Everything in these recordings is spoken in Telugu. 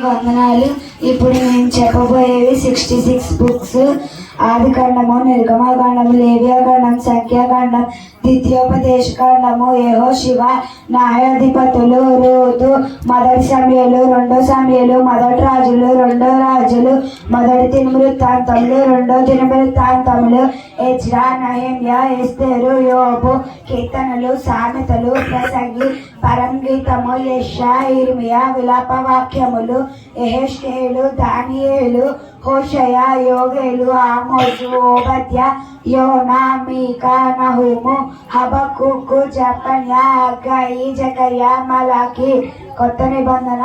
వందనాలు. ఇప్పుడు నేను చెప్పబోయేవి 66 బుక్స్. ఆది కాండము, నిర్గమకాండము, లేవియాకాండం, సంఖ్యాకాండం, ద్వితీయోపదేశకాండము, యెహోషువ, న్యాయాధిపతులు, రూతు, మొదటి సమూయేలు, రెండో సమూయేలు, మొదటి రాజులు, రెండో రాజులు, మొదటి దినవృత్తాంతములు, రెండో దినవృత్తాంతములు, ఎజ్రా, నెహెమ్యా, ఎస్తేరు, యోబు, కీర్తనలు, సామెతలు, ప్రసంగి, పరంగీతము, యెషయా, ఇర్మియా, విలాప వాక్యములు, యెహెజ్కేలు, దానియేలు, హోషయ, యోగేలు, ఆమోజు, ఓబద్య, యోనా, మీకా, నహూము, హబక్కుకు, జెఫన్యా, హగ్గయి, జకర్యా, మలాకి. కొత్త నిబంధన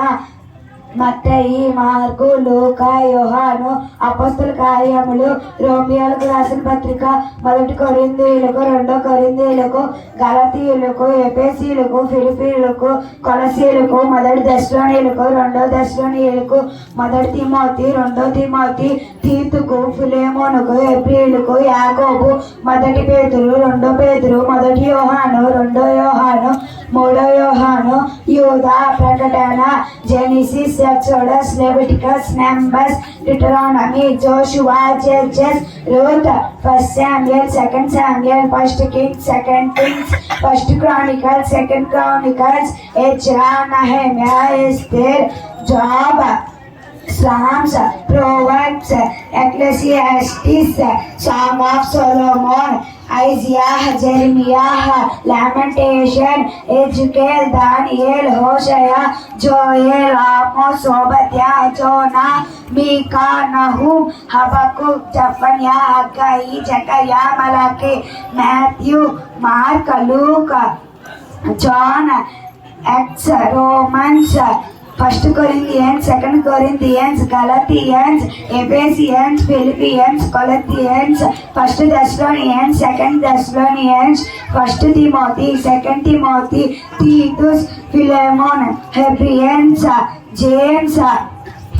మత్తయి, మార్కు, లూకా, యోహాను, అపోస్తల కార్యములు, రోమియోలకు రాసిన పత్రిక, మొదటి కొరింథీయులకు, రెండో కొరింథీయులకు, గలతీయులకు, ఎఫెసీయులకు, ఫిలిప్పీయులకు, కొలసీయులకు, మొదటి థెస్సలోనియులకు, రెండో థెస్సలోనియులకు, మొదటి తిమోతి, రెండో తిమోతి, తీతుకు, ఫిలెమోనుకు, ఎబ్రీయులకు, యాకోబు, మొదటి పేతురు, రెండో పేతురు, మొదటి యోహాను, రెండో యోహాను, మూడో యోహాను, యూదా, ప్రకటన, genesis, exodus, Leviticus, numbers, డిటరానమీ, Joshua, judges, Ruth, first Samuel, second Samuel, first Kings, second Kings, first Chronicles, second Chronicles, Ezra, Nehemiah, Esther, job, Psalms, Proverbs, Ecclesiastes, Song of Solomon, Isaiah, Jeremiah, Lamentation, Ezekiel, Daniel, Hosea, Joel, Amos, Obadiah, Jonah, Micah, Nahum, Habakkuk, Zephaniah, Haggai, Zechariah, Malachi, Matthew, Mark, Luke, John, Acts, Romans, First Corinthians, Second Corinthians, Galatians, Ephesians, Philippians, Colossians, First Thessalonians, Second Thessalonians, First Timothy, Second Timothy, Titus, Philemon, Hebrews, James,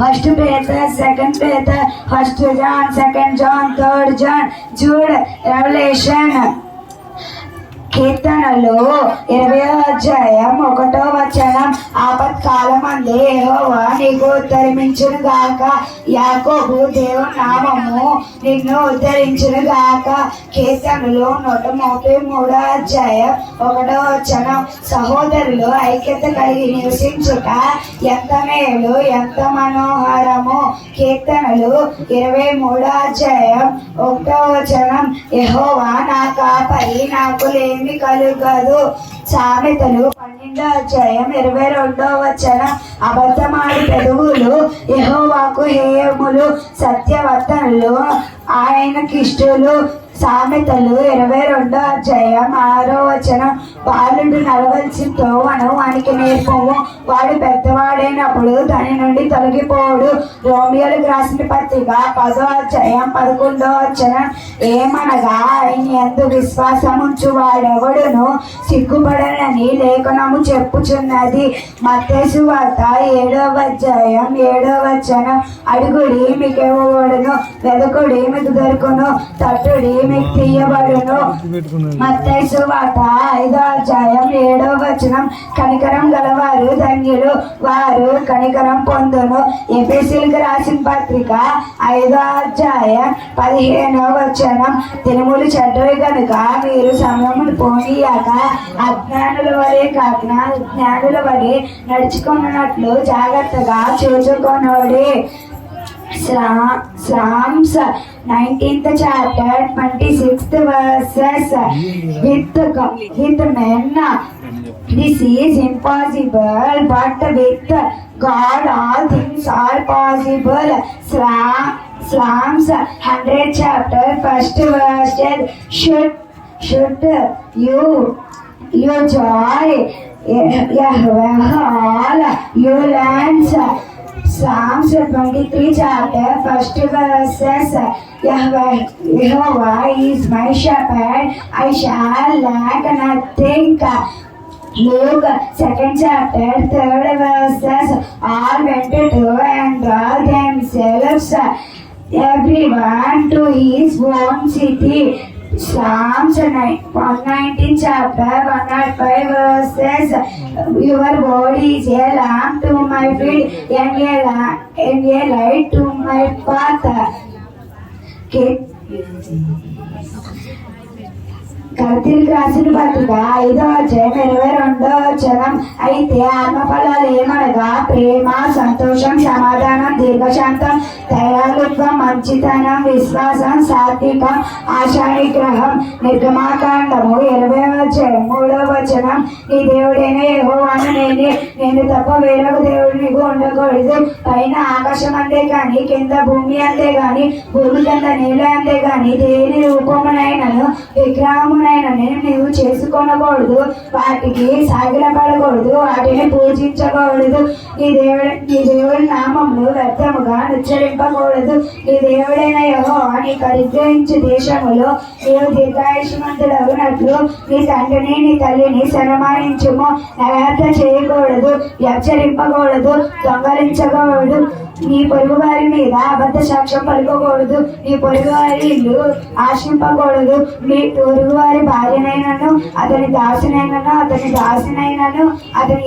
First Peter, Second Peter, First John, Second John, Third John, Jude, Revelation. కీర్తనలు 20వ అధ్యాయం 1వ వచనం. ఆపత్కాలమందు యెహోవా నీకు ఉద్ధరించును గాక, యాకోబు దేవుని నామము నిన్ను ఉద్ధరించును గాక. కీర్తనలు 133వ అధ్యాయం 1వ వచనం. సహోదరులు ఐక్యత కలిగి నివసించుట ఎంత మేలు, ఎంత మనోహరము. కీర్తనలు 23వ అధ్యాయం 1వ వచనం. యెహోవా నా కాపరి, నాకు లేమి కలుగదు. సామెతలు 12వ అధ్యాయం 22వ వచనం. అబద్ధమాడి పెదవులు యెహోవాకు హేయములు, సత్యవర్తనులు ఆయనకిష్టులు. సామెతలు 22వ అధ్యాయం 6వ వచనం. బాలుడు నడవలసిన త్రోవను వానికి నేర్పము, వాడు పెద్దవాడైనప్పుడు దాని నుండి తొలగిపోడు. రోమియోలకు రాసిన పత్రిక 10వ అధ్యాయం 11వ వచనం. ఏమనగా ఆయన యందు విశ్వాసముంచు వాడెవడును సిగ్గుపడనని లేఖనము చెప్పుచున్నది. మత్తయి సువార్త 7వ అధ్యాయం 7వ వచనం. అడుగుడి మీకు ఇవ్వబడును, వెదకుడి మీకు దొరుకును, తట్టుడి మీకు తీయబడును. మత్తయి సువార్త 5వ అధ్యాయం 7వ వచనం. కనికరం గలవారు ధన్యులు, వారు కనికరం పొందును. ఎఫెసీయులకు రాసిన పత్రిక 5వ అధ్యాయం 15వ వచనం. దినములు చెడ్డవి కనుక మీరు సమయమును పోనీయక అజ్ఞానుల వలె కాక జ్ఞానుల వలె నడుచుకున్నట్లు జాగ్రత్తగా చూచుకొనుడి. Psalms 19th chapter 26th verses. With men this is impossible, but with God all things are possible. Psalms 100th chapter 1st verse. Should you joy Yahweh all you lands. Psalms 23 chapter 1st verses. Jehovah is my shepherd, I shall lack nothing. Luke 2nd chapter 3rd verses. All went to and brought themselves everyone to his own city. Psalms 119 chapter 105 verses. Your word is a lamp to my feet and a light to my path. కల్తీలకు రాసిన పత్రిక 5వ అధ్యాయం 22వ వచనం. అయితే ఆత్మఫలాలు ఏమనగా ప్రేమ, సంతోషం, సమాధానం, దీర్ఘశాంతం, దయాళుత్వం, మంచితనం, విశ్వాసం, సాత్వికం, ఆశానిగ్రహం. నిర్గమాకాండము 20వ అధ్యాయం 3వ వచనం. నీ దేవుడైన యెహోవాను నేను తప్ప వేరొక దేవుడు నీకు ఉండకూడదు. పైన ఆకాశం అంతే గాని, కింద భూమి అంతే గాని, భూమి కింద నేల అంతే గాని దేని రూపమునైనను విగ్రహము నీవు చేసుకొనకూడదు. వాటికి సాగిలపడకూడదు, వాటిని పూజించకూడదు. నీ దేవుడి నామములు వ్యర్థముగా ఉచ్చరింపకూడదు. నీ దేవుడైన యెహోవా నీకు అనుగ్రహించు దేశములో నీవు దీర్ఘాయుష్మంతుడగునట్లు నీ తండ్రిని నీ తల్లిని సన్మానించుము. నరహత్య చేయకూడదు, వ్యభిచరింపకూడదు, దొంగలించకూడదు. నీ పొరుగు వారి మీద అబద్ధ సాక్ష్యం పలుకోకూడదు. నీ పొరుగు వారి ఇల్లు ఆశింపకూడదు. నీ పొరుగు వారి భార్యనైనను, అతని దాసినైనను, అతని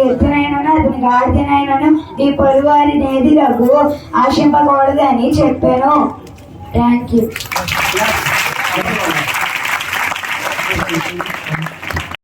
ఎత్తునైనను, అతని గాడిదనైనను నీ పొరుగు వారి నేదిలకు ఆశింపకూడదు అని చెప్పాను. Thank you.